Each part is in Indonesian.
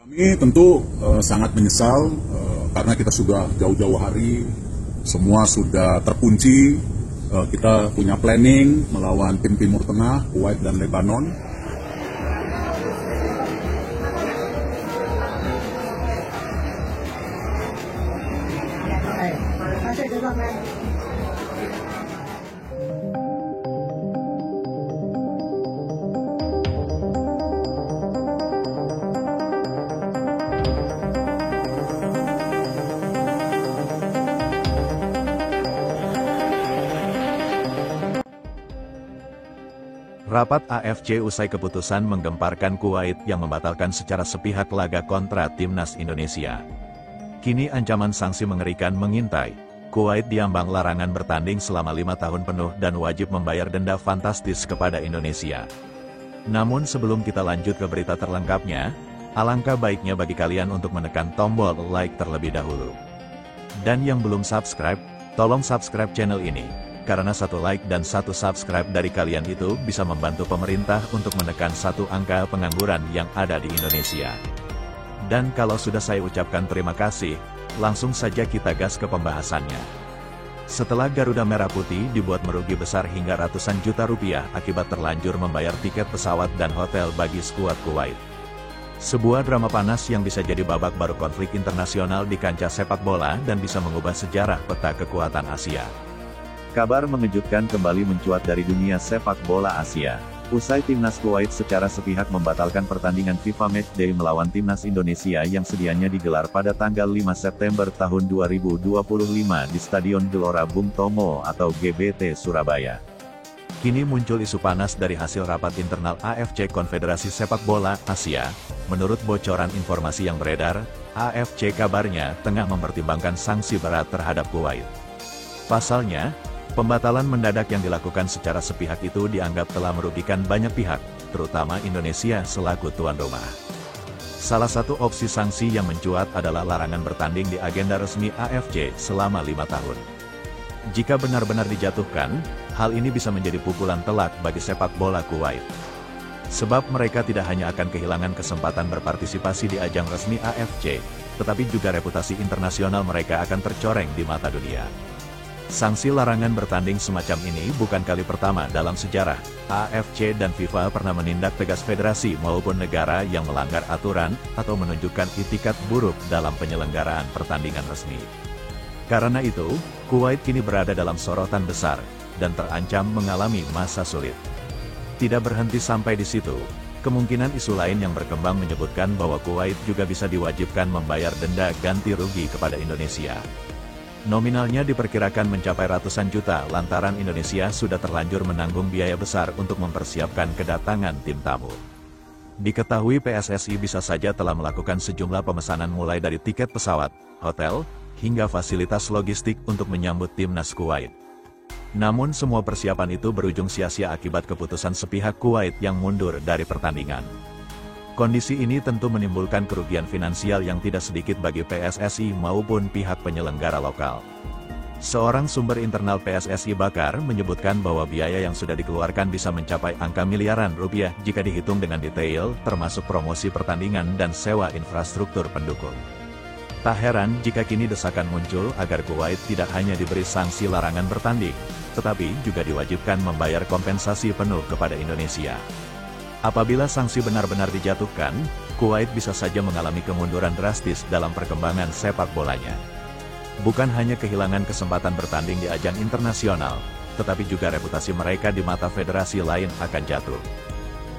Kami tentu sangat menyesal karena kita sudah jauh-jauh hari, semua sudah terkunci. Kita punya planning melawan tim Timur Tengah, Kuwait dan Lebanon. Rapat AFC usai keputusan menggemparkan Kuwait yang membatalkan secara sepihak laga kontra Timnas Indonesia. Kini ancaman sanksi mengerikan mengintai. Kuwait diambang larangan bertanding selama 5 tahun penuh dan wajib membayar denda fantastis kepada Indonesia. Namun sebelum kita lanjut ke berita terlengkapnya, alangkah baiknya bagi kalian untuk menekan tombol like terlebih dahulu. Dan yang belum subscribe, tolong subscribe channel ini. Karena satu like dan satu subscribe dari kalian itu bisa membantu pemerintah untuk menekan satu angka pengangguran yang ada di Indonesia. Dan kalau sudah saya ucapkan terima kasih, langsung saja kita gas ke pembahasannya. Setelah Garuda Merah Putih dibuat merugi besar hingga ratusan juta rupiah akibat terlanjur membayar tiket pesawat dan hotel bagi skuad Kuwait. Sebuah drama panas yang bisa jadi babak baru konflik internasional di kancah sepak bola dan bisa mengubah sejarah peta kekuatan Asia. Kabar mengejutkan kembali mencuat dari dunia sepak bola Asia. Usai Timnas Kuwait secara sepihak membatalkan pertandingan FIFA Matchday melawan Timnas Indonesia yang sedianya digelar pada tanggal 5 September tahun 2025 di Stadion Gelora Bung Tomo atau GBT Surabaya. Kini muncul isu panas dari hasil rapat internal AFC Konfederasi Sepak Bola Asia. Menurut bocoran informasi yang beredar, AFC kabarnya tengah mempertimbangkan sanksi berat terhadap Kuwait. Pasalnya, pembatalan mendadak yang dilakukan secara sepihak itu dianggap telah merugikan banyak pihak, terutama Indonesia selaku tuan rumah. Salah satu opsi sanksi yang mencuat adalah larangan bertanding di agenda resmi AFC selama 5 tahun. Jika benar-benar dijatuhkan, hal ini bisa menjadi pukulan telak bagi sepak bola Kuwait. Sebab mereka tidak hanya akan kehilangan kesempatan berpartisipasi di ajang resmi AFC, tetapi juga reputasi internasional mereka akan tercoreng di mata dunia. Sanksi larangan bertanding semacam ini bukan kali pertama dalam sejarah. AFC dan FIFA pernah menindak tegas federasi maupun negara yang melanggar aturan atau menunjukkan itikat buruk dalam penyelenggaraan pertandingan resmi. Karena itu, Kuwait kini berada dalam sorotan besar dan terancam mengalami masa sulit. Tidak berhenti sampai di situ, kemungkinan isu lain yang berkembang menyebutkan bahwa Kuwait juga bisa diwajibkan membayar denda ganti rugi kepada Indonesia. Nominalnya diperkirakan mencapai ratusan juta lantaran Indonesia sudah terlanjur menanggung biaya besar untuk mempersiapkan kedatangan tim tamu. Diketahui PSSI bisa saja telah melakukan sejumlah pemesanan mulai dari tiket pesawat, hotel, hingga fasilitas logistik untuk menyambut Timnas Kuwait. Namun semua persiapan itu berujung sia-sia akibat keputusan sepihak Kuwait yang mundur dari pertandingan. Kondisi ini tentu menimbulkan kerugian finansial yang tidak sedikit bagi PSSI maupun pihak penyelenggara lokal. Seorang sumber internal PSSI Bakar menyebutkan bahwa biaya yang sudah dikeluarkan bisa mencapai angka miliaran rupiah jika dihitung dengan detail, termasuk promosi pertandingan dan sewa infrastruktur pendukung. Tak heran jika kini desakan muncul agar Kuwait tidak hanya diberi sanksi larangan bertanding, tetapi juga diwajibkan membayar kompensasi penuh kepada Indonesia. Apabila sanksi benar-benar dijatuhkan, Kuwait bisa saja mengalami kemunduran drastis dalam perkembangan sepak bolanya. Bukan hanya kehilangan kesempatan bertanding di ajang internasional, tetapi juga reputasi mereka di mata federasi lain akan jatuh.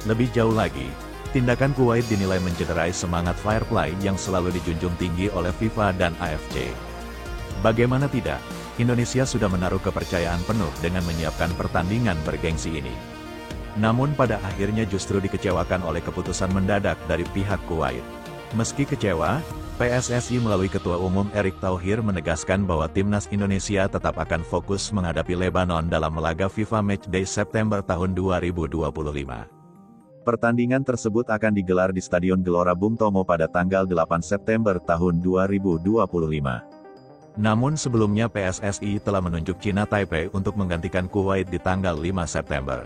Lebih jauh lagi, tindakan Kuwait dinilai mencederai semangat fair play yang selalu dijunjung tinggi oleh FIFA dan AFC. Bagaimana tidak, Indonesia sudah menaruh kepercayaan penuh dengan menyiapkan pertandingan bergengsi ini. Namun pada akhirnya justru dikecewakan oleh keputusan mendadak dari pihak Kuwait. Meski kecewa, PSSI melalui Ketua Umum Erick Thohir menegaskan bahwa Timnas Indonesia tetap akan fokus menghadapi Lebanon dalam laga FIFA Matchday September tahun 2025. Pertandingan tersebut akan digelar di Stadion Gelora Bung Tomo pada tanggal 8 September tahun 2025. Namun sebelumnya PSSI telah menunjuk China Taipei untuk menggantikan Kuwait di tanggal 5 September.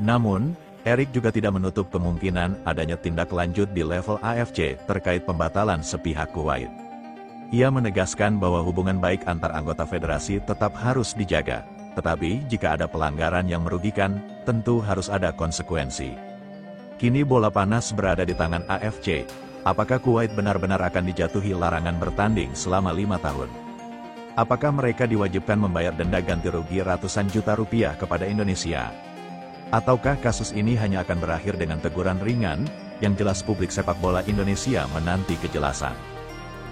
Namun, Erik juga tidak menutup kemungkinan adanya tindak lanjut di level AFC terkait pembatalan sepihak Kuwait. Ia menegaskan bahwa hubungan baik antar anggota federasi tetap harus dijaga, tetapi jika ada pelanggaran yang merugikan, tentu harus ada konsekuensi. Kini bola panas berada di tangan AFC. Apakah Kuwait benar-benar akan dijatuhi larangan bertanding selama 5 tahun? Apakah mereka diwajibkan membayar denda ganti rugi ratusan juta rupiah kepada Indonesia? Ataukah kasus ini hanya akan berakhir dengan teguran ringan, yang jelas publik sepak bola Indonesia menanti kejelasan.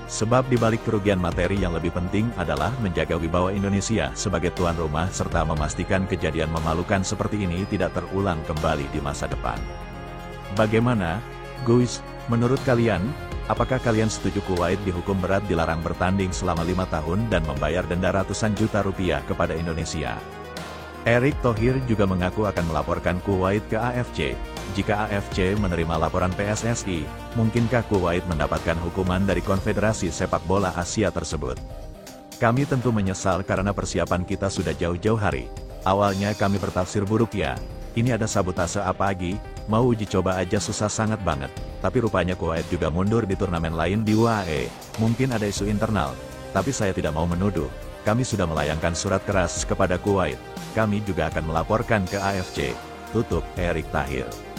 Sebab di balik kerugian materi yang lebih penting adalah menjaga wibawa Indonesia sebagai tuan rumah serta memastikan kejadian memalukan seperti ini tidak terulang kembali di masa depan. Bagaimana, guys, menurut kalian, apakah kalian setuju Kuwait dihukum berat dilarang bertanding selama 5 tahun dan membayar denda ratusan juta rupiah kepada Indonesia? Erick Thohir juga mengaku akan melaporkan Kuwait ke AFC. Jika AFC menerima laporan PSSI, mungkinkah Kuwait mendapatkan hukuman dari Konfederasi Sepak Bola Asia tersebut? Kami tentu menyesal karena persiapan kita sudah jauh-jauh hari. Awalnya kami bertafsir buruk ya, ini ada sabotase apa lagi, mau uji coba aja susah sangat banget. Tapi rupanya Kuwait juga mundur di turnamen lain di UAE, mungkin ada isu internal, tapi saya tidak mau menuduh. Kami sudah melayangkan surat keras kepada Kuwait. Kami juga akan melaporkan ke AFC, tutup Erick Thohir.